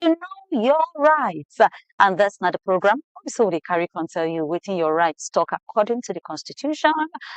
to know your rights. And that's not the program. So they carry can tell you within your rights talk according to the constitution.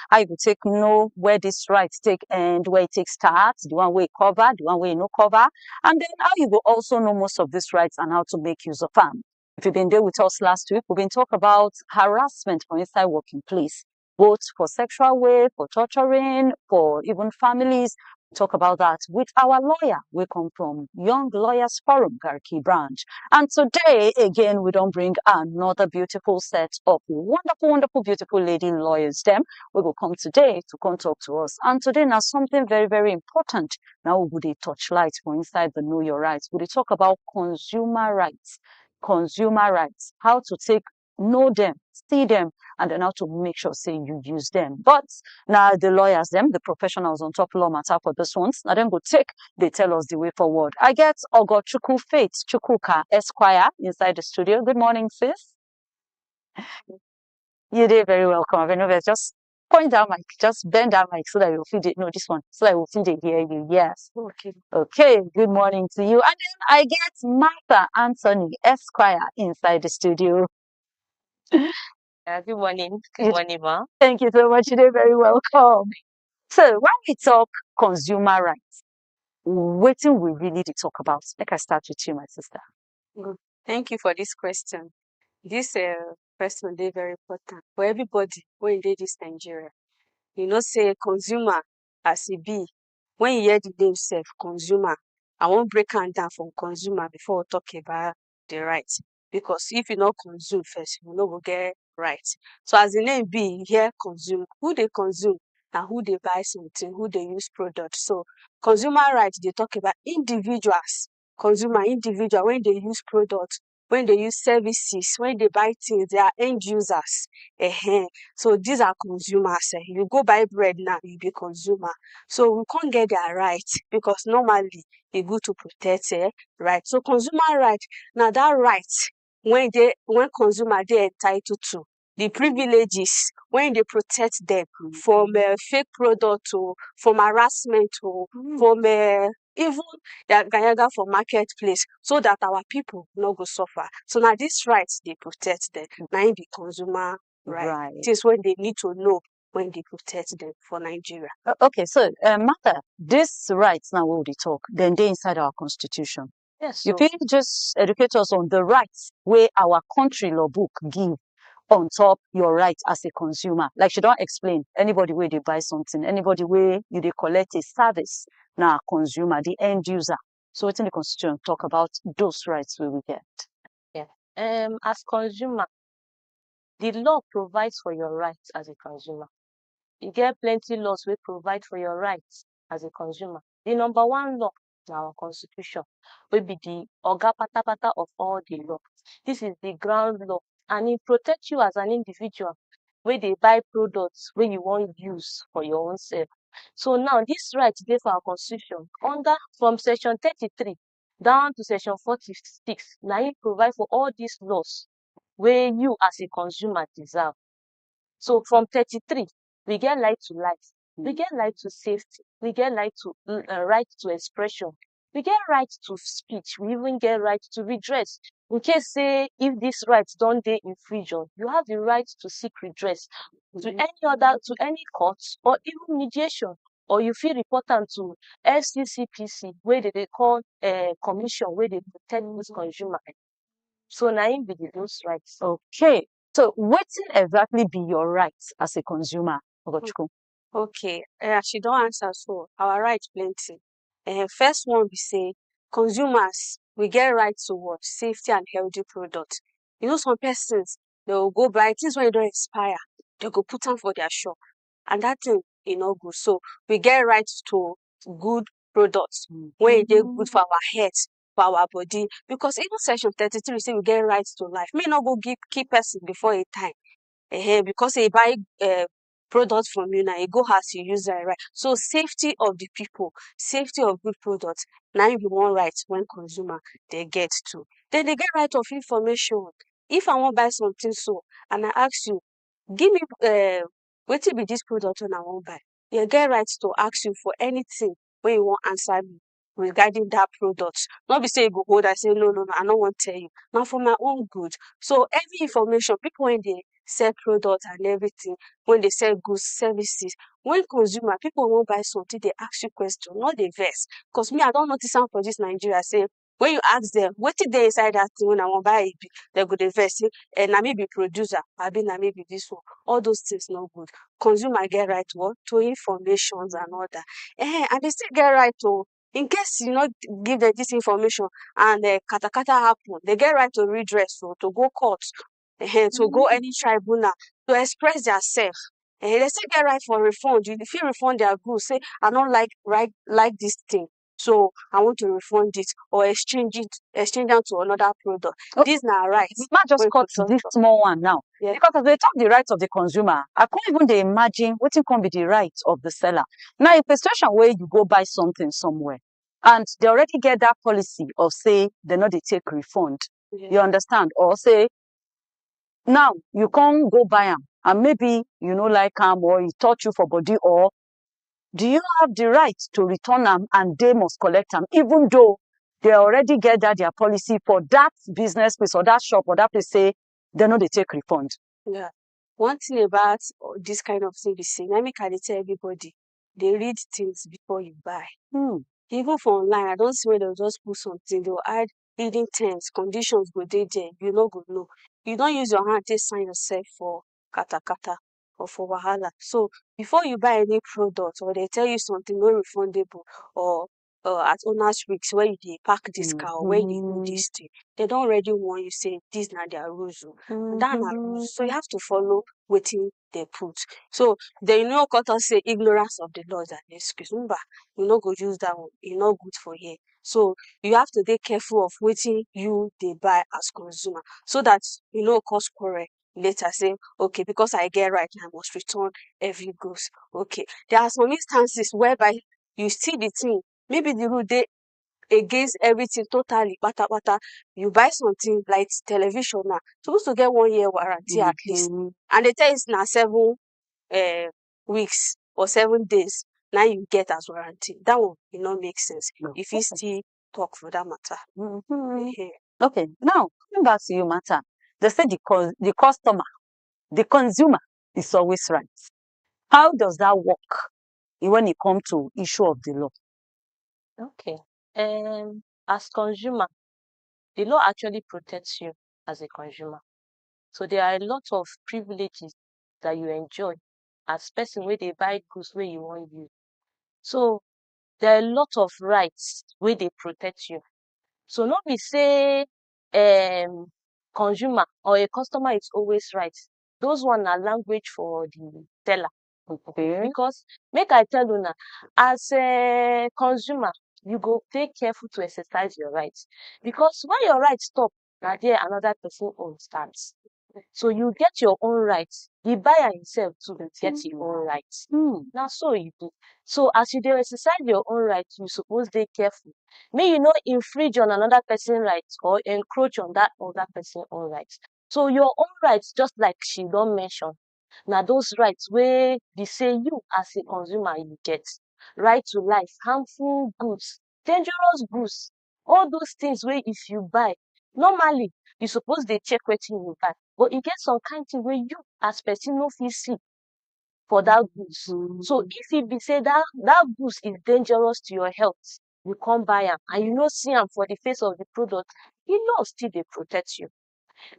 I will take know where this rights take and where it takes start, the one way cover, the one way no cover, and then how you will also know most of these rights and how to make use of them. If you've been there with us last week, we've been talking about harassment for inside working place, both for sexual way, for torturing, for even families. Talk about that with our lawyer. We come from Young Lawyers Forum, Garki branch. And today, again, we don't bring another beautiful set of wonderful, wonderful, beautiful lady lawyers. Them, we will come today to come talk to us. And today, now something very, very important. Now, we would touch light for inside the Know Your Rights. We talk about consumer rights. Consumer rights, how to take, know them, see them, and then how to make sure, say, you use them. But now the lawyers, them, the professionals on top law matter for this ones, now them go take, they tell us the way forward. I get Ogochukwu Faith Chukwuka Esquire inside the studio. Good morning, sis. You did very welcome. I know just point down mic, just bend that mic so that you'll feel it. No, this one, so that you'll feel they hear you. Yes. Okay. Okay. Good morning to you. And then I get Martha Anthony Esquire inside the studio. Good morning. Good morning, ma. Thank you so much. You did very welcome. So when we talk consumer rights, what do we really need to talk about? Like I start with you, my sister. Good. Thank you for this question. This question is very important for everybody when they this Nigeria. You know, say consumer as e be. When you hear the name self, consumer, I won't break am down from consumer before we talk about the rights. Because if you not consume first, you no go get right. So as the name be, you hear consume. Who they consume and who they buy something, who they use product. So consumer rights, they talk about individuals, consumer, individual, when they use product, when they use services, when they buy things, they are end users. So these are consumers. You go buy bread now, you be consumer. So we can't get their right because normally it's good to protect right. So consumer right, now that right when consumer they entitled to the privileges when they protect them from fake product or from harassment or from even gaga for marketplace, so that our people no go suffer. So now these rights they protect them. Now it be consumer right. It is when they need to know when they protect them for Nigeria. Okay, so Martha, these rights now we will talk, then they inside our constitution. Yes. You feel just educate us on the rights where our country law book give on top your rights as a consumer. Like she don't explain anybody where they buy something, anybody where you they collect a service, now consumer, the end user. So what's in the constitution talk about those rights where we get? Yeah. As consumer, the law provides for your rights as a consumer. You get plenty laws wey provide for your rights as a consumer. The number one law na our constitution, wey be the oga patapata of all the law. This is the ground law, and it protect you as an individual wey dey buy products wey you wan use for your own self. So now this right dey for our constitution under from section 33 down to section 46. Na im provide for all these laws wey you as a consumer deserve. So from 33, we get right to life, we get right to safety, we get right to expression, we get right to speech, we even get right to redress. In case say if this rights don't dey infringed, you have the right to seek redress to any court or even mediation, or you fit report am to FCCPC wey they call commission wey dey protect this consumer. So na im be those rights. Okay. So what exactly be your rights as a consumer, Ogochukwu? Okay, she don't answer, so our rights plenty. First one we say consumers, we get right to what? Safety and healthy products. You know, some persons they will go buy things when it don't expire, they go put them for their shop, and that thing no good. So we get right to good products when they good for our health, for our body. Because even section 33 say we get right to life. May not go keep person before a time. Because they buy product from you now, you go house, you use that right. So safety of the people, safety of good products, now you be one right when consumer they get to. Then they get right of information. If I want buy something so, and I ask you, give me what will be this product when I want buy, you get right to ask you for anything when you want answer me. regarding that product. Not be say you go hold and say no, I no wan tell you. Now for my own good. So every information, people when they sell product and everything, when they sell goods, services, when consumer, people won't buy something, they ask you question, not the vex. Because me, I don't notice am for this Nigeria say, when you ask them, what did they inside that thing when I want buy it, they go the vex, say, na me be producer, I be na me be this one. All those things not good. Consumer get right what? To informations and all that. And they still get right to, in case you not give them this information and katakata happen, they get right to redress, so to go court, to go any tribunal, to express themselves. They still get right for refund. You if you refund their goods, say I don't like this thing, so I want to refund it or exchange them to another product. Okay. These are rights. Ma just wey cut go this talk. small one now. Yeah. Because as they talk the rights of the consumer, I can't even dey imagine wetin come be the rights of the seller. Now, if a situation where you go buy something somewhere and they already get that policy of say they no dey take refund, you Yeah. understand? Or say now you can't go buy am and maybe you no like am or e touch you for body, or do you have the right to return am and they must collect am even though they already get that their policy for that business place or that shop or that place say they no dey take refund? Yeah. One thing about this kind of thing be say, na make I dey tell everybody, they read things before you buy. Even for online, I don't see where they'll just put something, they'll add hidden terms, conditions go dey there, you no go know. You don't use your hand to sign yourself for katakata or for wahala. So before you buy any product or they tell you something no refundable or at owner's risk where you dey park this car or where you do this thing, they don't already warn you say this na their rules. And that na rules. So you have to follow wetin they put. So they know cut us say ignorance of the law is an excuse. Remember, you no go use that one, e no good for here. So you have to be careful of wetin you dey buy as consumer, so that you no cause quarrel later say, okay, because I get right, I must return every goods. Okay. There are some instances whereby you see the thing, maybe the rule dey against everything totally, pata. You buy something like television now, supposed to get 1 year warranty at least, and they tell you it's na 7 weeks or 7 days now you get as warranty. That one e no make sense. If you still talk for that matter. Okay, now coming back to you matter, they say the customer, the consumer is always right. How does that work when it comes to issue of the law? Okay. As consumer, the law actually protects you as a consumer. So there are a lot of privileges that you enjoy as person where they buy goods where you want use. So there are a lot of rights where they protect you. So not be say consumer or a customer is always right. Those one are language for the seller. Okay. Because make I tell you now, as a consumer, you go take careful to exercise your rights. Because when your rights stop, now there another person own starts. So you get your own rights. The buyer himself too get your own rights. Now so you do. So as you dey exercise your own rights, you suppose dey careful. May you not infringe on another person's rights or encroach on that other person's own rights. So your own rights, just like she don't mention, now those rights where they say you as a consumer you get. Right to life, harmful goods, dangerous goods, all those things where if you buy, normally you suppose they check wetin you buy. But e get some kind thing where you as person no fit see for that goods. So if it be say that goods is dangerous to your health, you come buy am and you no see am for the face of the product, the law still dey protect you.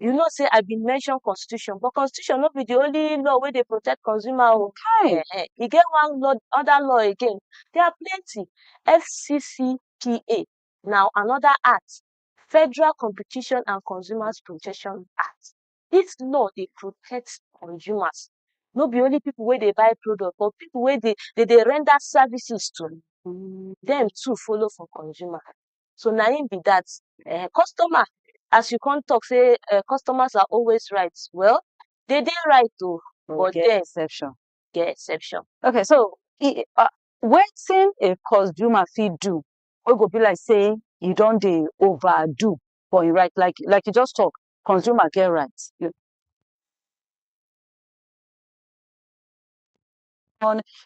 You know say I been mention constitution, but constitution no be the only law wey dey protect consumer. Okay. E get one law, other law again. There are plenty. FCCPA, now another act, Federal Competition and Consumers Protection Act. This law dey protect consumers. No be only people wey dey buy product, but people wey dey render services to them too follow for consumer. So na im be that. Customer, as you come talk say customers are always right. Well, they dey right too, but get then exception. get exception. Okay, so wetin a consumer fit do wey go be like say you don dey overdo for your right, like you just talk, consumer get rights.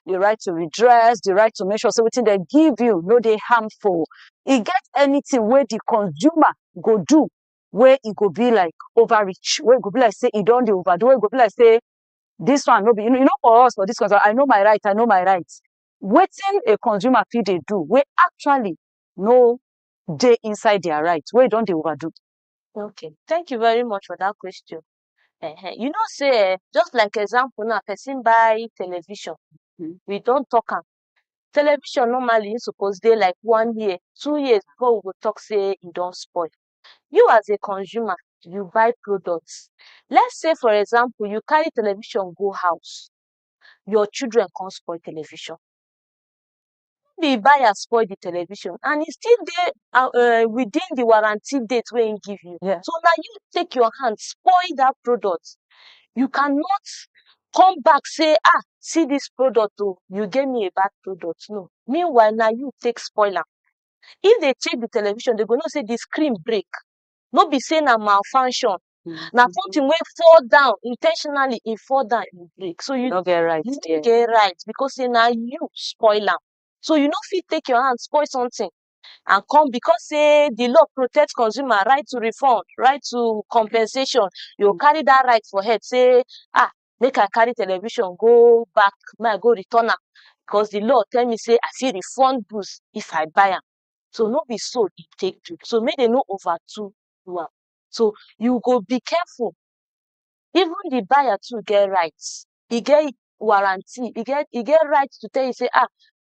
the right to redress, the right to make sure wetin dem give you no dey harmful. E get anything wey the consumer go do wey e go be like overreach, wey e go be like say e don dey overdo, wey e go be like say this one no be, for us, for this consumer, I know my right, wetin a consumer fit dey do wey actually no dey inside their right, wey e don dey overdo? Okay, thank you very much for that question. You know say just like example now, person buy television, we don talk am. Television normally e suppose dey like 1 year, 2 years before we go talk say e don spoil. You as a consumer, you buy products. Let's say for example, you carry television go house, your children come spoil television. The buyer spoil the television and e still dey within the warranty date wey im give you. Yeah. So na you take your hand spoil that product. You cannot come back say, see this product oh, you gave me a bad product. No. Meanwhile, na you take spoil am. If they check the television, they go know say the screen break. No be say na malfunction. Na something wey fall down intentionally, e fall down, e break. So you no get right no there. get right because say na you spoil am. So you no fit take your hand spoil something and come because say the law protect consumer right to refund, right to compensation. You carry that right for head, say, make I carry television go back, make I go return am because the law tell me say I fit refund goods if I buy am. So no be so e take do. So make dem no overdo am. So you go be careful. Even the buyer too get rights. E get warranty. E get right to tell you say,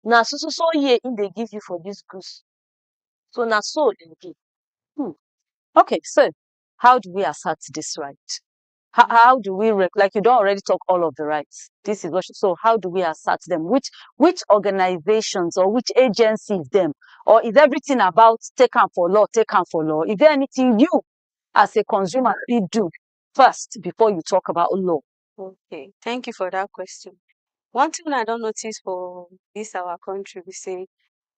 na so year im dey give you for this goods. So na so dem be. Okay, so how do we assert this right? How do we like you don't already talk all of the rights? This is what. So how do we assert them? Which organizations or which agencies them? Or is everything about take am for law, take am for law? Is there anything you as a consumer fit do first before you talk about law? Okay, thank you for that question. One thing I don't notice for this our country, we say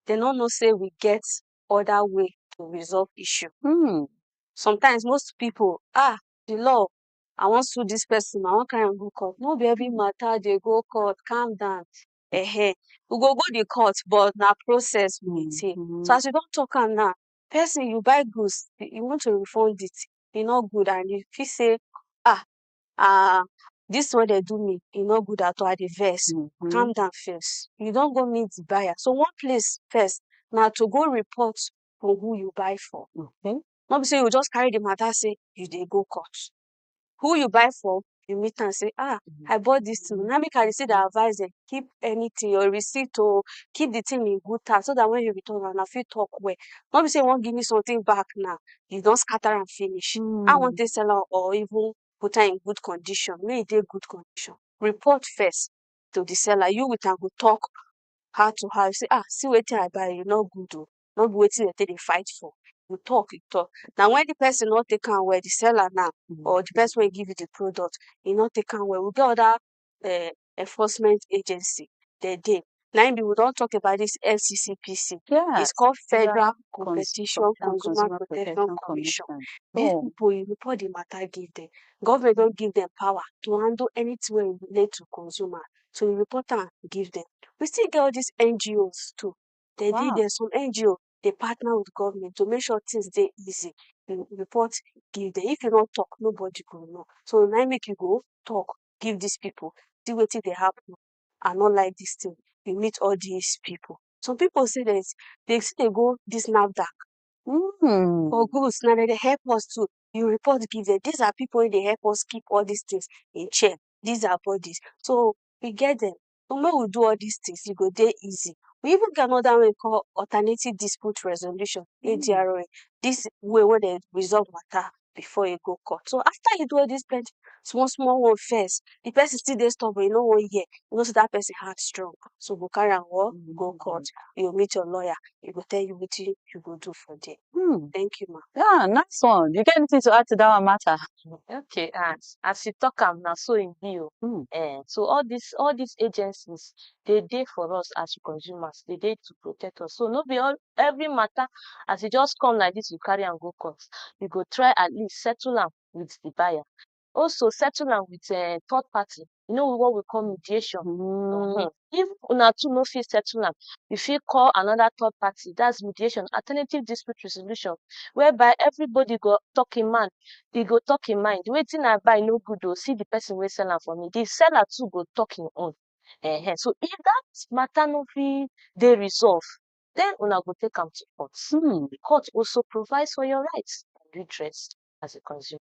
they don't know say we get other way to resolve issue. Sometimes most people, the law, I want to sue this person, I want carry am go court. No be every matter they go court, calm down. We go the court, but na process we take. So as you don't talk am now, person you buy goods, you want to refund it, e no good, and you fit say, this one they do me, e no good at all, I dey vex. Calm down first. You don't go meet the buyer. So one place first, now to go report for who you buy for. Not be say you just carry the matter, say you dey go court. Who you buy for, you meet and say, I bought this thing. Now make I receive the advice, keep anything, your receipt, or keep the thing in good time so that when you return, and I feel talk well. Not be say you won't give me something back now. You don't scatter and finish. I want the seller or even put her in good condition. May it dey good condition. Report first to the seller. You with am go talk how to how. You say, see wetin I buy, you no good o. Not be wetin they fight for. You talk. Now when the person not take am well, the seller now, or the person will give you the product, you not take am well. We get other enforcement agency. They dey. Now we don't talk about this FCCPC. Yeah. It's called Federal Competition Consumer Protection Commission. These people, you report the matter, give them. Government don't give them power to handle anything related to consumer. So you report and give them. We still get all these NGOs too. They did there's some NGO, they partner with government to make sure things dey easy. You report, give them. If you don't talk, nobody will know. So now make you go talk, give these people, see what they happen. I not like this thing. You meet all these people. Some people say that they say they go this NAFDAC for goods. Now they help us too. You report, give them. These are people they help us keep all these things in check. These are bodies. So we get them. So when we do all these things, it go dey easy. We even get another way called alternative dispute resolution, ADRA. This way where they resolve matter before you go court. So after you do all this plenty small one first, the person still dey stubborn, you know 1 year. You know so that person heart strong. So go carry am go court. You meet your lawyer, he go tell you what you go do for there. Thank you, ma'am. Yeah, nice one. You get anything to add to that one matter? Okay, as you talk am na so e be o. So all these agencies, they dey for us as consumers. They dey to protect us. So no be every matter as you just come like this, you carry am go court. You go try at least settle am with the buyer. also settle am with third party. You know what we call mediation. Mm. If una two no fit settle am, you fit call another third party. That's mediation, alternative dispute resolution, whereby everybody go talk im mind. E go talk im mind. Wetin I buy no good o, see the person wey sell am for me. The seller too go talk im own. So if that matter no fit dey resolve, then una go take am to court. The court also provides for your rights and redress as a consumer.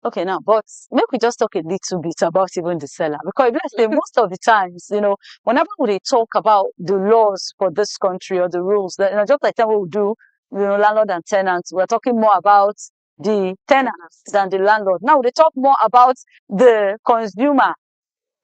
Okay, now, but make we just talk a little bit about even the seller, because let's say most of the times, whenever we talk about the laws for this country or the rules, that just like time we do, landlord and tenants, we're talking more about the tenants than the landlord. Now they talk more about the consumer.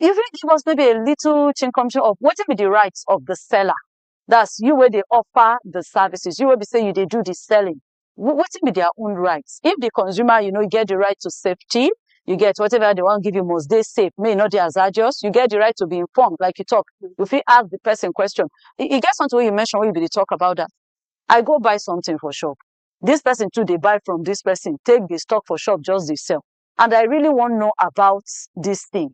Even give us maybe a little information of what will be the rights of the seller. That's you where they offer the services. You will be saying you they do the selling. What will be their own rights? If the consumer, you get the right to safety, you get whatever they want to give you must they safe, may not be hazardous. You get the right to be informed, like you talk. If you ask the person question, it gets onto what you mentioned when you be talk about that. I go buy something for shop. This person too, they buy from this person, take the stock for shop, just they sell. And I really want to know about this thing.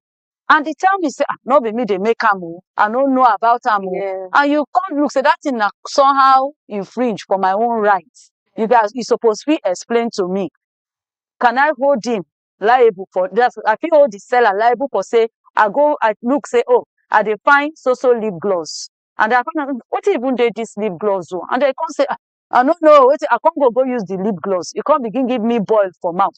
And they tell me, say, no be me, they make am. I don't know about am. Yeah. And you can't look, say that thing somehow infringe for my own rights. You guys, you supposed to explain to me. Can I hold him liable for that? I feel hold the seller liable for say, I look, say, oh, I dey find so lip gloss. And I come, what even did this lip gloss do? And they come say, I don't know, I can't go use the lip gloss. You can't begin give me boil for mouth.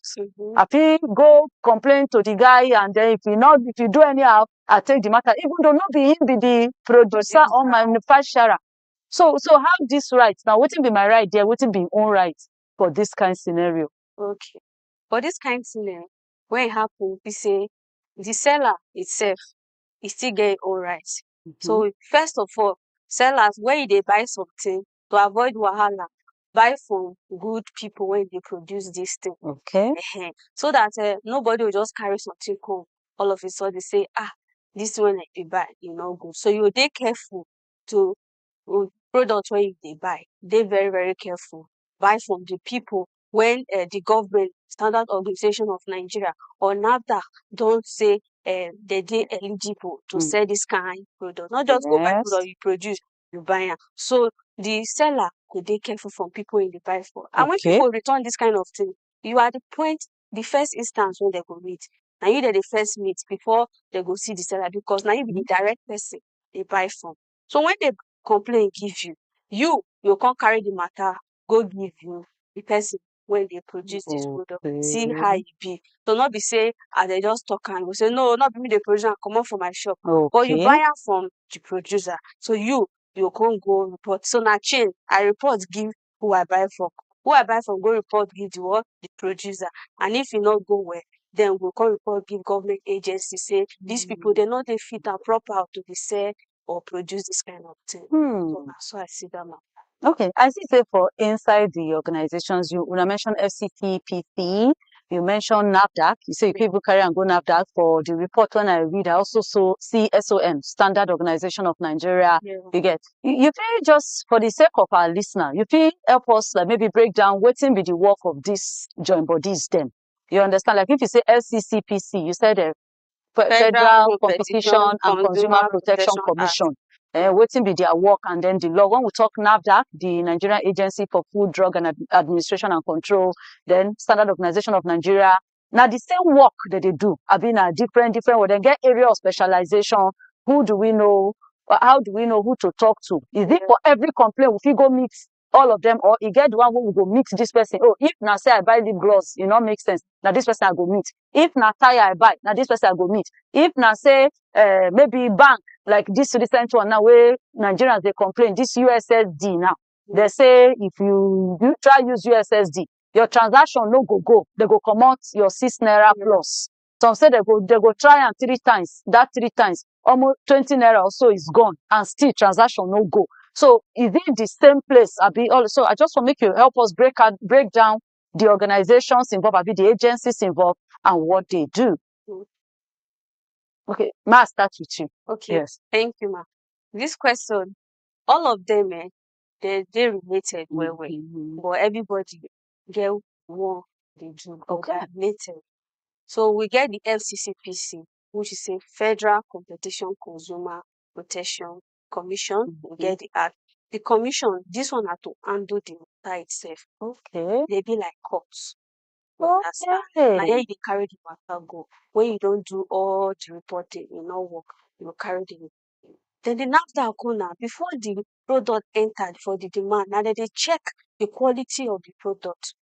I feel go complain to the guy, and then if you do anyhow, I take the matter, even though not be him be the producer or manufacturer. So how this right now? What be my right there? What be own right for this kind of scenario? Okay. For this kind of thing, when it happen, we say the seller itself is still get all right. So first of all, sellers when they buy something to avoid wahala, buy from good people when they produce this thing. Okay. So that nobody will just carry something come all of a sudden say, this one like they buy, good. So you dey careful to product where they buy. They very, very careful. Buy from the people when the government, Standard Organization of Nigeria or NAFDAC don't say they eligible to sell this kind of product. Not just go buy product you produce, you buy it. So the seller could be careful from people in the buy for. And when people return this kind of thing, you are the first instance when they go meet. Now you the first meet before they go see the seller, because now you be the direct person they buy from. So when they complain give you can't carry the matter, go give you the person when they produce this product, see how it be. So not be say they just talk and go say no, not be me the producer, come out from my shop. But you buy it from the producer. So you can't go report. So now chain, I report give who I buy from. Who I buy from go report give the producer. And if you not go well, then we'll call report give government agency say these people they not they fit and proper to be sell or produce this kind of thing. So I see that now. Okay, I see. Say for inside the organizations, you mentioned FCTPC, you mentioned NAFDAC. You say you people carry and go NAFDAC. For the report when I read, I also saw CSOM, Standard Organization of Nigeria. Yeah. You get you feel just for the sake of our listener, you feel help us like maybe break down what will be the work of this joint bodies then. You understand? Like if you say FCCPC, you said Federal Competition and Consumer Protection Commission. Waiting be their work, and then the law. When we talk NAFDAC, the Nigerian Agency for Food, Drug and Administration and Control, then Standard Organization of Nigeria. Now the same work that they do, I mean, different. Well, then get area of specialization. Who do we know? How do we know who to talk to? Is it for every complaint if you go meet all of them, or you get the one who will go meet this person? Oh, if now say I buy lip gloss, make sense. Now this person I go meet. If na tire I buy, now this person I go meet. If na say maybe bank, like this recent one now where Nigerians they complain, this USSD now. They say if you try use USSD, your transaction no go. They go come out your ₦6 plus. Some say they go try and 3 times. That 3 times, almost 20 naira or so is gone, and still transaction no go. So is it the same place? So I just want to make you help us break down the organizations involved, the agencies involved, and what they do. Okay, Ma, I'll start with you. Okay. Yes. Thank you, ma. This question, all of them, they related well. But everybody get one they do. But they are related. So we get the FCCPC, which is a Federal Competition Consumer Protection Commission. We get the act. The commission, this one had to handle the matter itself. Okay. They be like courts. Understand? Okay. Now here they carry the matter go. When you don't do all the reporting, you not work, you carry the. Then the NAFDAC now, before the product entered for the demand, now they check the quality of the product.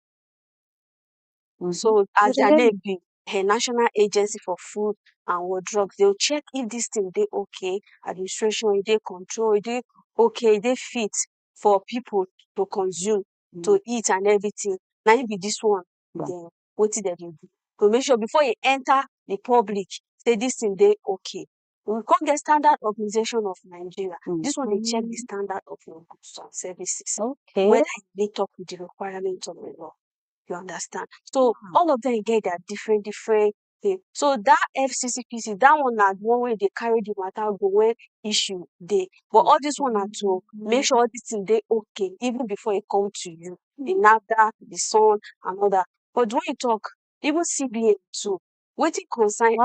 So as their name be, a National Agency for Food and War Drugs, they'll check if this thing they okay, administration, they control, they okay, they fit for people to consume, to eat and everything. Now it be this one, then what did they do? To make sure before you enter the public, say this thing they okay. We can't get Standard Organization of Nigeria. This one they check the standard of your goods and services. Okay. Whether they talk with the requirements of the law. You understand? So all of them get their different thing. So that FCCPC, that one na one way they carry the matter go when issue dey. But all this one na to make sure all this thing dey okay even before it come to you. The NAFDAC, the SUN, and all that. But when you talk, even CBN too, wetin concern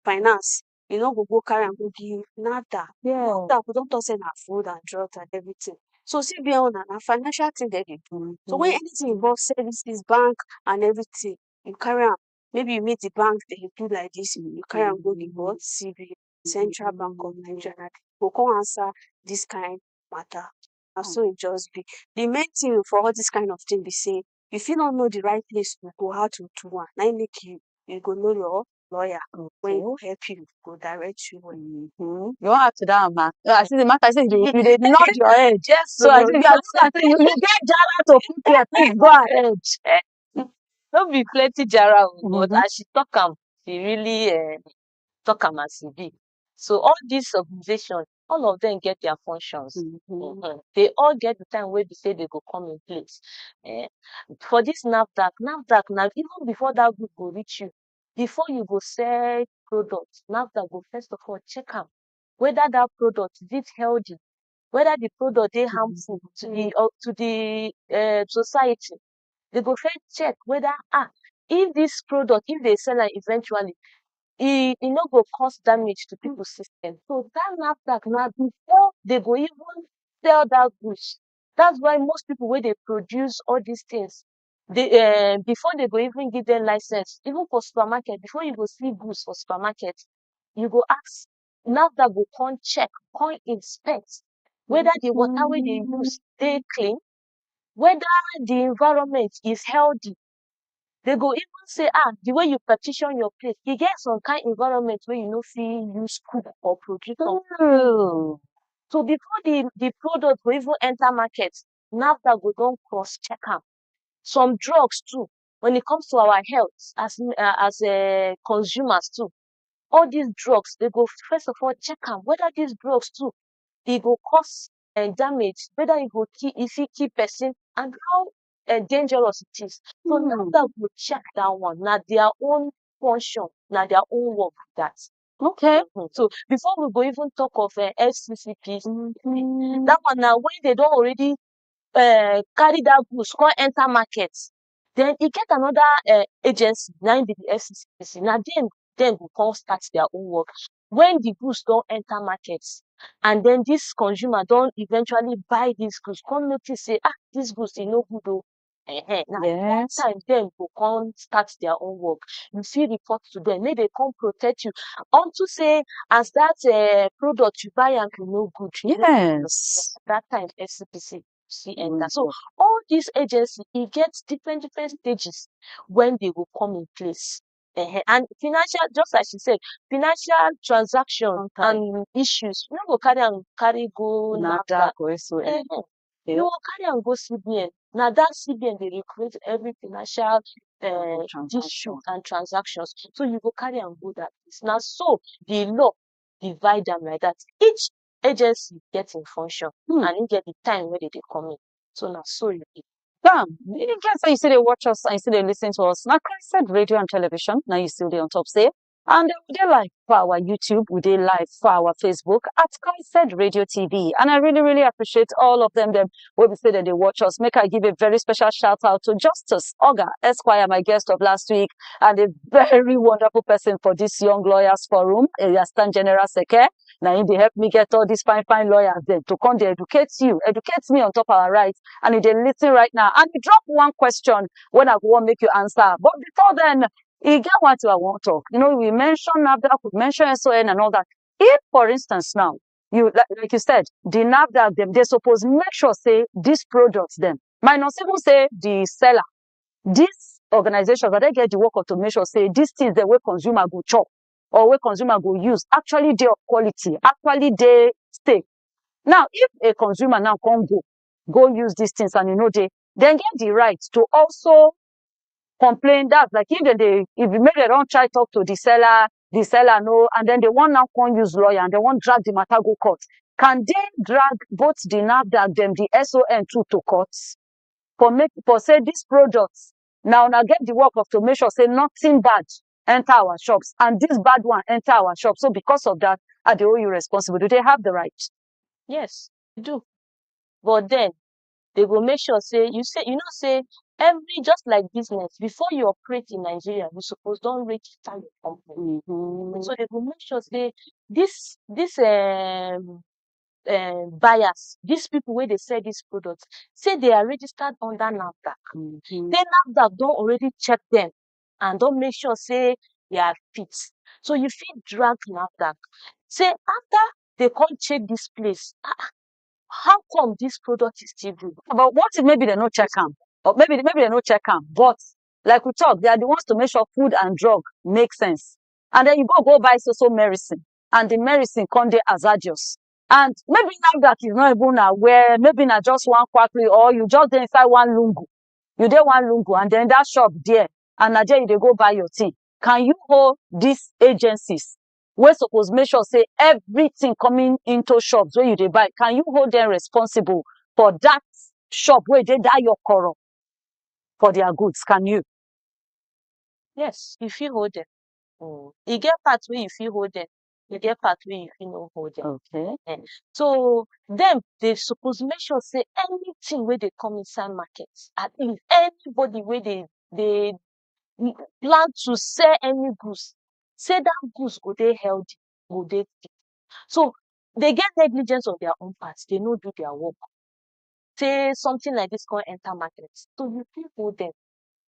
finance, you no go carry am go give NAFDAC. NAFDAC we don talk say na food and drugs and everything. So CBN na financial thing dem dey do. So when anything involve services, bank and everything, you carry am. Maybe you meet the bank, they do like this, you carry am go the board, CBN, Central Bank of Nigeria, go come answer this kind matter. And so it just be. The main thing for all this kind of thing be say, if you don't know the right place to go, how to do one, now make you go know your lawyer. When he go help you, go direct you. You want add to that, ma? I see the matter. I say you dey nod your head. Yes, So I think you get Jara to put here. Please go ahead. No be plenty jara, but as she talk am, she really talk am as e be. So all these organizations, all of them get their functions. They all get the time where they say they go come in place. For this NAFDAC now, even before that group go reach you, before you go sell product, NAFDAC go first of all check am whether that product is it healthy, whether the product dey harmful to the society. They go first check whether if this product, if they sell it eventually, e no go cause damage to people system. So that NAFDAC na before they go even sell that goods. That's why most people wey dey produce all these things, they before they go even give them license, even for supermarket, before you go see goods for supermarket, you go ask NAFDAC go come check, come inspect whether the water wey they use dey clean, whether the environment is healthy. They go even say, the way you partition your place, you get some kind environment where you no fit use cook or produce some food. So before the product go even enter market, NAFDAC go don cross check am. Some drugs too, when it comes to our health as consumers too, all these drugs, they go first of all check am whether these drugs too, e go cause damage, whether e go kill, e fit kill person, and how dangerous it is. So NAFDAC go check that one. Na their own function, na their own work that. Okay. So before we go even talk of FCCP, that one now when they don already carry that goods come enter market, then e get another agency, na im be the FCCPC. Na dem go come start their own work. When the goods don enter market, and then this consumer don eventually buy this goods, come notice say, this goods e no good o. Na that time dem go come start their own work. You fit report to them, make they come protect you. Unto say as that product you buy am e no good. Yes. That time FCPC enter. So all these agencies, e get different stages when they will come in place. And financial, just like she said, financial transaction and issues, you no go carry go NAFDAC. You go carry am go CBN. Now that CBN they regulate every financial issue and transactions. So you go carry am go that place. Now so the law divide them like that. Each agency gets in function and you get the time where they come in. So now so you be. You guys, you see they watch us and you see they listen to us. Now CHRICED radio and television. Now you still there on top say. And we dey live for our YouTube, we dey live for our Facebook at CHRICED Radio TV. And I really, really appreciate all of them wey be say that they watch us. Make I give a very special shout out to Justice Oga Esquire, my guest of last week, and a very wonderful person for this Young Lawyers Forum, Assistant General Seke. Now, they help me get all these fine lawyers then to come, they educate me on top of our rights, and they listen right now. And he drop one question when I want make you answer. But before then, you get what I want to talk. We mentioned NAFDAC, we mentioned SON and all that. If, for instance, now, like you said, the NAFDAC, they suppose make sure, say, these products, them, minus even say the seller, these organizations, that they get the work of to make sure, say, these things the way consumer go chop or way consumer go use, actually they of quality, actually they stay. Now, if a consumer now can't go use these things and they then get the right to also complain. That's like if you make they don't try talk to the seller no, and then they want now come use lawyer and they want drag the matter go court. Can they drag both the NAFDAC them the SON too to courts for say these products now get the work of to make sure say nothing bad enter our shops and this bad one enter our shop. So because of that, are they all responsible? Do they have the right? Yes, they do. But then they will make sure say say every just like business before you operate in Nigeria, you suppose don't register your company. So they will make sure say this buyers, these people where they sell these products, say they are registered under NAFDAC. Then NAFDAC don't already check them and don't make sure say they are fit. So you feel drag NAFDAC. Say after they can't check this place, how come this product is still good? But what if maybe they no check them? Or maybe they no check them. But like we talk, they are the ones to make sure food and drug make sense. And then you go buy so medicine, and the medicine come dey hazardous. And maybe now that is not even aware, maybe not just one quackery, or you just dey inside one lungu. You dey one lungu, and then that shop there, and na there you dey go buy your thing. Can you hold these agencies wey suppose make sure say everything coming into shops where you dey buy, can you hold them responsible for that shop where they die your corrupt for their goods? Can you? Yes, you feel hold them. You get part where you feel hold them. You get part where you feel no hold them. Okay. So them they suppose make sure say anything where they come inside markets, at least anybody where they plan to sell any goods, say that goods go they healthy, go they fit. So they get negligence on their own parts, they no do their work. Say something like this can enter market. So you feel hold them.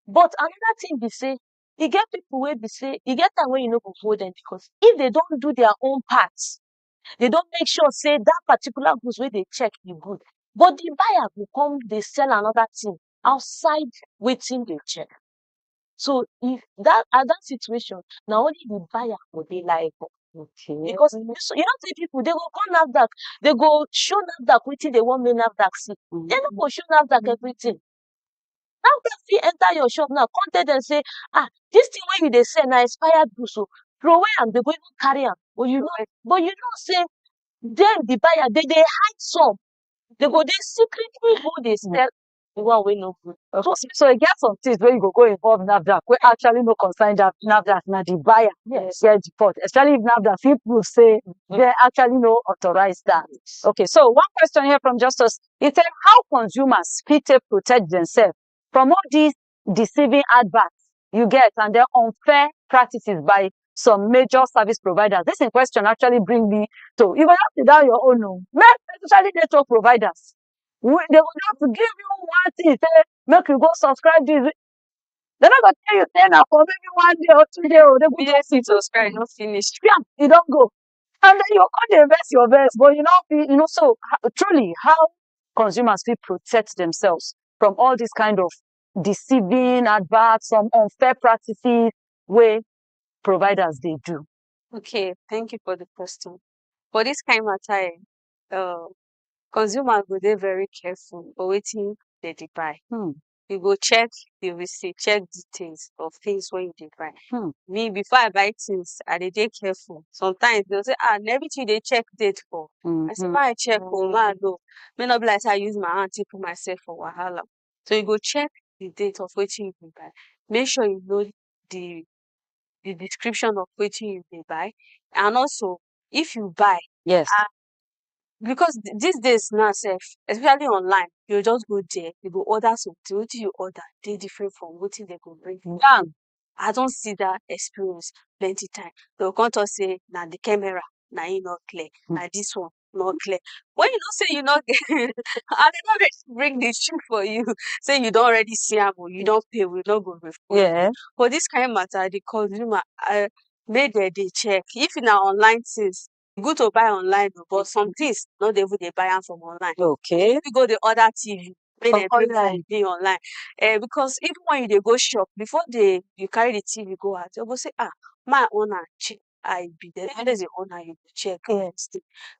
But another thing be say, you get people where be say, you get time where you know go hold them because if they don't do their own parts, they don't make sure say that particular goods where they check the good. But the buyer will come, they sell another thing outside waiting they check. So if that at that situation, now only the buyer will be liable. Okay. Because you don't see people, they go call NAFDAC, they go show NAFDAC waiting they want me NAFDAC see. They don't go show NAFDAC everything. NAFDAC fit enter your shop now, come tell them say, this thing where you they say na expired goods, so throw away and they go even carry them. But you know say them the buyer they hide some. They go they secretly go they sell the one wey no good. So it gets some things where you go involve NAFDAC, where actually no concern that NAFDAC, now the buyer Yes. get the fault. Especially if NAFDAC people say they actually no authorize that. Okay, so one question here from Justice. It said, how consumers fit take protect themselves from all these deceiving adverts you get and their unfair practices by some major service providers? This in question actually bring me to, you will have to down your own, especially network providers. They will have to give you one thing, say, make you go subscribe this. They're not going to tell you, say, now for maybe 1 day or 2 days, they We go just need to subscribe, not finished. yeah, you don't go. And then you can't invest your best, but so truly, how consumers will protect themselves from all these kind of deceiving adverts, some unfair practices where providers they do. Okay, thank you for the question. For this kind of matter, consumer go dey very careful for wetin they dey buy. You go check the receipt, check details of things when you dey buy. Me, before I buy things, I dey careful. Sometimes they'll say, na everything they check date for. I say, I check for man, no. May not be like I use my hand to put myself for wahala. So you go check the date of wetin you dey buy. Make sure you know the the description of wetin you dey buy, and also if you buy, Yes. because these days now sef, especially online, you just go there, you go order something, wetin you order dey different from wetin dem go bring. Damn. I don see that experience plenty time. They go come talk say na the camera na im no clear, na this one no clear. When you know say you no get, and they no ready bring the shoe for you, say you don already see am o, you don pay, we no go refund you. Yeah. For this kind matter, the consumer, make dem dey check. If na online things, good to buy online o, but some things no dey even dey buy am from online. Okay. If you go dey order TV, make dem bring am Online. dey online. Because even when you dey go shop, before you carry the TV go out, they go say, my owner check how e be. Dem always dey owner you go check. Yes.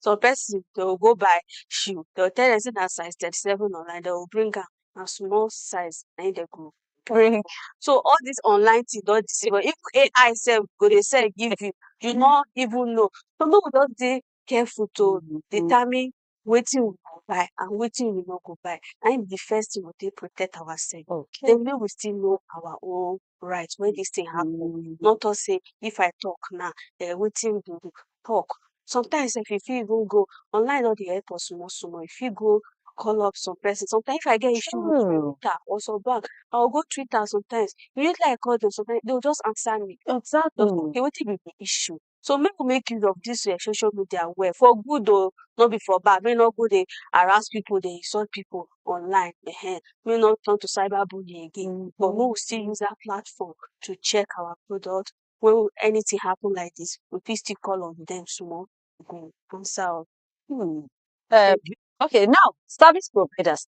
Some person they will go buy shoe, they will tell them say na size 37 online, they will bring am na small size na im dem go Bring. so all this online thing don deceive us. Even AI sef go dey sell give you, you no even know. So make we just dey careful to determine wetin we go buy and wetin we no go buy. Na im be the first thing we take protect ourselves. Okay. Then make we still know our own right when this thing happen. Not talk say if I talk now, wetin we go talk. Sometimes sef you fit even go online, don dey help us small small. You fit go call up some person. Sometimes if I get issue with my True. router or some bank, I will go Twitter sometimes. Immediately I call them, sometimes they will just answer me. Just Exactly. okay, wetin be the issue? So make we make use of this social media well for good o, no be for bad. Make no go dey harass people, dey insult people online. Make no turn to cyberbullying again. But make we still use that platform to check our product. When anything happen like this, we fit still call on them small. Go answer us. Okay, now service providers,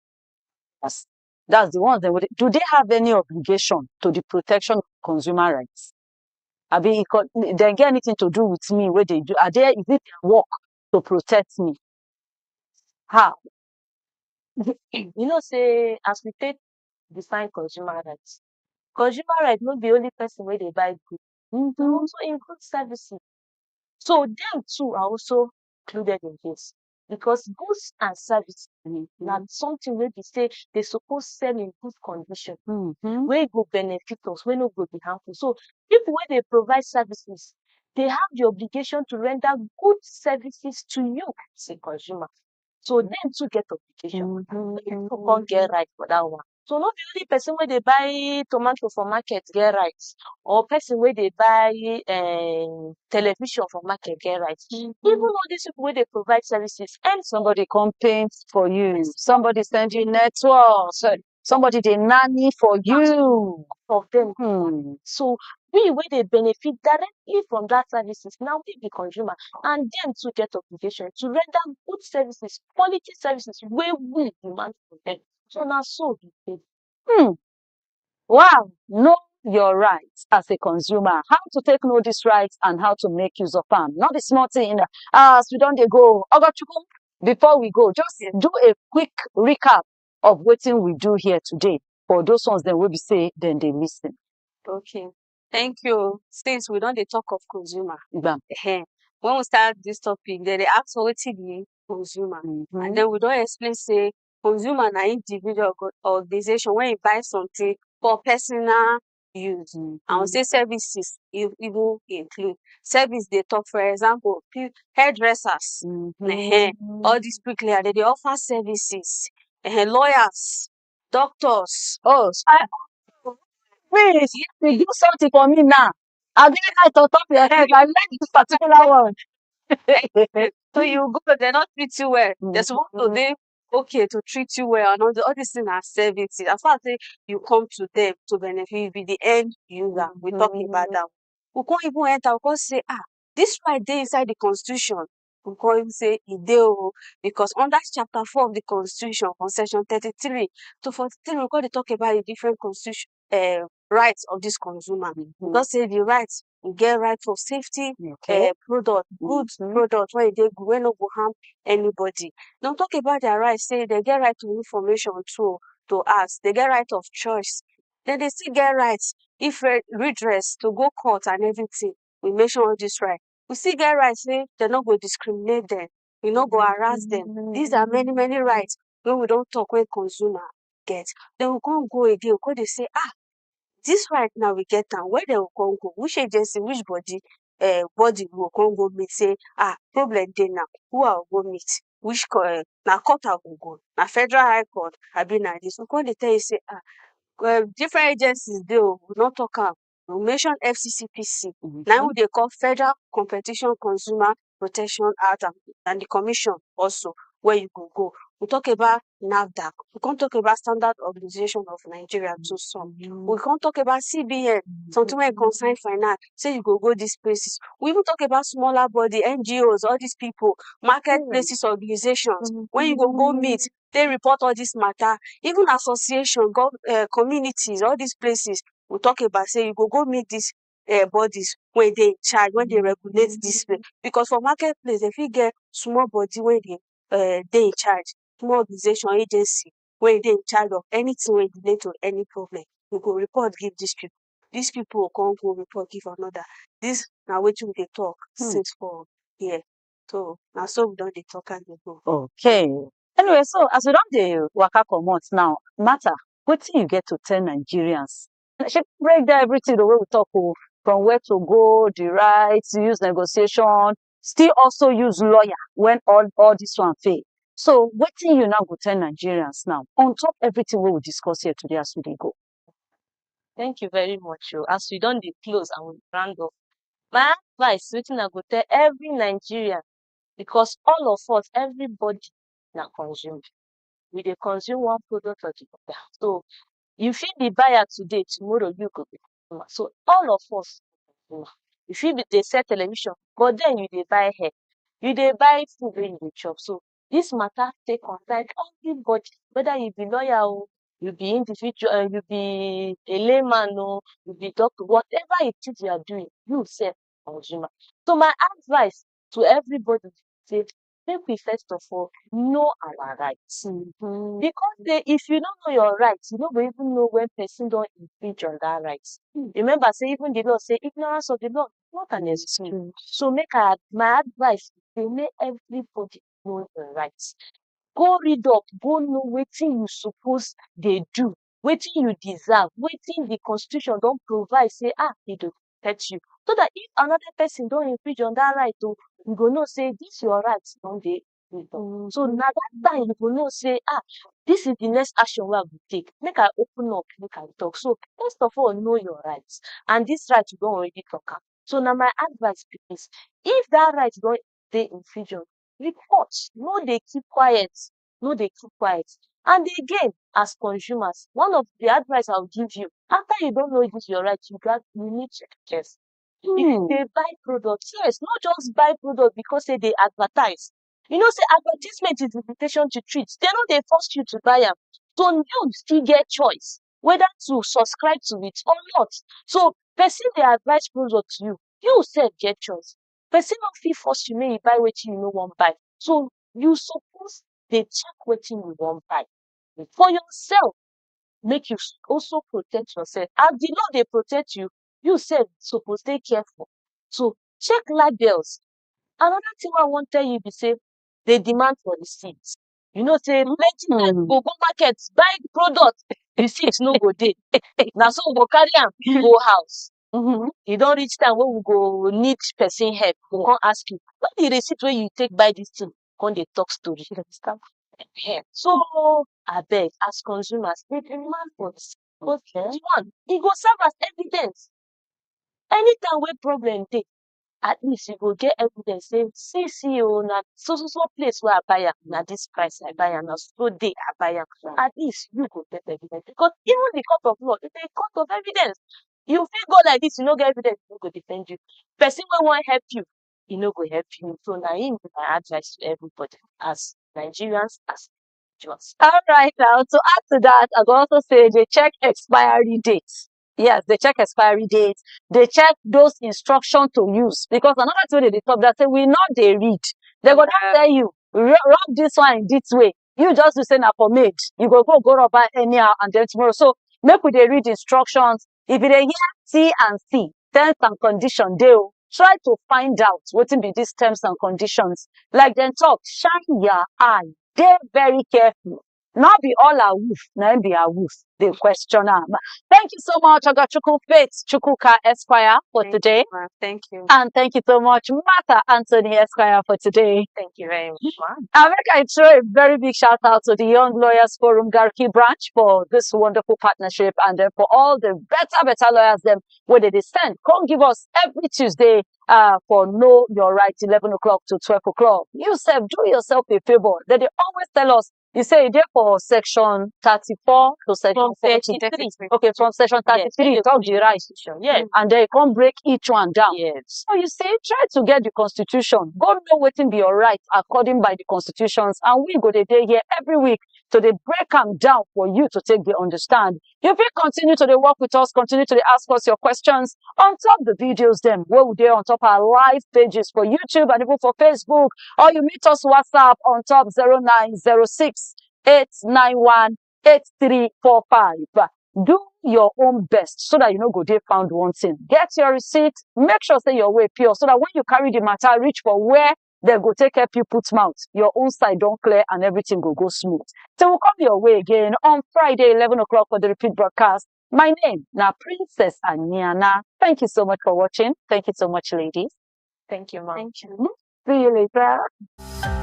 that's the ones that do they have any obligation to the protection of consumer rights? Abi they get anything to do with me where they do? Is it their work to protect me? How? You know, say as we take define consumer rights no be only person wey dey buy goods, e also include services. So them too are also included in this, because goods and services na something wey be say they suppose sell in good condition, wey go benefit us, wey no go be harmful. So people wey dey provide services, they have the obligation to render good services to you as a consumer. So them too get obligation. You can't get right for that one. So not the only person where they buy tomato for market get rights, or person where they buy television for market get rights. Even all these people where they provide services, and Somebody come paint for you. Somebody send you network. Somebody they nanny for you. of them. So we where they benefit directly from that services, now we the consumer, and them to get obligation to render good services, quality services where we demand from them. So now so be it. Wow, know your rights as a consumer. How to take know these rights and how to make use of them. Not the small thing. As we don't they go. Ogachuku, before we go, just do a quick recap of what we do here today. For those ones that will be say, then they listen. Okay. Thank you. Since we don't dey talk of consumer, Bam. when we start this topic, then they ask for wetin be consumer, and then we don't explain say consumer na individual organization when you buy something for personal use. And we say services even include service. They talk, for example, hairdressers, all these bricklayer, they offer services, lawyers, doctors. Oh, please, you do something for me now. I'll get right on top of your head. I like this particular one. So you go, they not treat you well. They're supposed to be okay to treat you well, and all these things are services. As far as say you come to them to benefit, you be the end user. We talking about that. We can't even enter. We can't say, this right there inside the constitution. We can't even say because under chapter 4 of the constitution, on section 33 to 43, we can't talk about the different constitution rights of this consumer. Because say the rights, you get right for safety, product, goods, product, where they go, no go harm anybody. Don't talk about their rights, say they get right to information to ask, they get right of choice. Then they still get rights if redress to go court and everything. We mention all this right. We still get rights, say they not go discriminate them, we not go harass them. These are many, many rights when we don't talk when consumer get. Then we can't go again, we they say, This right now we get am, where dem go come go, which agency, which body we go come go meet say problem dey now, who I go meet, which na court I go go, na federal high court abi na dis. We come dey tell you say different agencies dey o, we no talk am. We mention FCCPC, na im we dey call Federal Competition Consumer Protection Act, and the commission also where you go go. We talk about NAFDAC, we come talk about Standard Organization of Nigeria to some. We come talk about CBN, something wey concern finance, say you go go these places. We even talk about smaller body, NGOs, all these people, marketplaces, organizations, when you go meet, they report all this matter. Even association, communities, all these places, we talk about say you go meet these bodies when they in charge, when they regulate this place. Because for marketplace, they fit get small body when they in charge, small organization, agency, when they in charge of anything when relate to any problem. We go report give these people. These people will come go report give another. This now wetin we dey talk since for here. So now so we don't dey talk and dey go. Okay. Anyway, so as we don dey waka comot now, matter, wetin you get to tell Nigerians? She break down everything the way we talk from where to go, the rights, use negotiation, still also use lawyer when all this one fail. So wetin you now go tell Nigerians now on top everything wey we discuss here today as we dey go? Thank you very much. As we don dey close and we round up, my advice wetin I go tell every Nigerian, because all of us, everybody na consume. We dey consume one product or the other. So you fit be buyer today, tomorrow you go be consumer. So all of us consumer. You fit be dey sell television, but then you dey buy hair, you dey buy food wey you dey chop. So this matter take concern everybody, whether you be lawyer o, you be individual, you be a layman o, you be doctor, whatever it is you are doing, you sef consumer. So my advice to everybody say make we first of all know our rights. Because if you don't know your rights, you no go even know when person don infringe on that right. Remember, say even the law say ignorance of the law not an excuse. So my advice is make everybody know your rights. Go read up, go know wetin you suppose dey do, wetin you deserve, wetin the constitution don provide say e dey protect you. So that if another person don infringe on that right o, you go know say this your right don dey freedom. So na that time you go know say this is the next action wey I go take. Make I open up, make I talk. So first of all, know your rights. And this right you don already talk am. So na my advice be this: if that right don dey infringe on, report. No dey keep quiet. No dey keep quiet. And again, as consumers, one of the advice I will give you, after you don't know this your right, you need to check. If you dey buy products, yes, not just buy product because say they advertise. You know, say advertisement is invitation to treat. They no dey force you to buy am. So you still get choice whether to subscribe to it or not. So person dey advise product to you, you sef get choice. Person no fit force you make you buy wetin you no wan buy. So you suppose dey check wetin you wan buy for yourself. Make you also protect yourself. As the law dey protect you, you sef suppose dey careful. So check labels. Another thing I wan tell you be say dey demand for receipts. You know say plenty times go market buy product, receipt no go dey. Na so we go carry am go house. E don reach time wey we go need person help. We go come ask you, where the receipt wey you take buy this thing? Come dey talk story. So abeg, as consumers, dey demand for receipt. Because one, e go serve as evidence. Anytime wey problem dey, at least you go get evidence say see o, na so place where I buy am, na this price I buy am, na so day I buy am. At least you go get evidence. Because even the court of law is a court of evidence. You fit go like this, you no get evidence, e no go defend you. Person wey wan help you, e no go help you. So na im be my advice to everybody as Nigerians, as just. All right, now to add to that, I go also say they check expiry dates. Yes, they check expiry dates. They check those instructions to use. Because another thing they talk that say we not they read. They go not tell you rub this one in this way. You just to say na for made. You go rub anyhow and then tomorrow. So make we they read instructions. If they hear T and C, terms and conditions, they try to find out what be these terms and conditions. Like then talk, shine your eye. They're very careful. Not be all our woof, now be our woof. The question. Thank you so much, Agachuku Faith Chukuka Esquire for today. Thank you. And thank you so much, Martha Anthony Esquire for today. Thank you very much. I make I throw a very big shout out to the Young Lawyers Forum Garki branch for this wonderful partnership, and then for all the better lawyers them where they send. Come give us every Tuesday for Know Your Right, 11 o'clock to 12 o'clock. You self, do yourself a favor. They always tell us, you say there for section 34 to section 43. Okay, from section 33, yes, talk the right. Yes. And they come break each one down. Yes. So you see, try to get the constitution. Go know what be your right according by the constitutions. And we go the day here every week to they break them down for you to take the understand. If you continue to work with us, continue to ask us your questions on top the videos them, where we there on top our live pages for YouTube and even for Facebook, or you meet us WhatsApp on top 0906 891 8345. Do your own best so that you know go there found one thing. Get your receipt, make sure say your way pure so that when you carry the matter reach for where they go take help you put mouth, your own side don't clear and everything go smooth. So we'll come your way again on Friday 11 o'clock for the repeat broadcast. My name now Princess Aniana. Thank you so much for watching. Thank you so much, ladies. Thank you, ma'am. Thank you. See you later.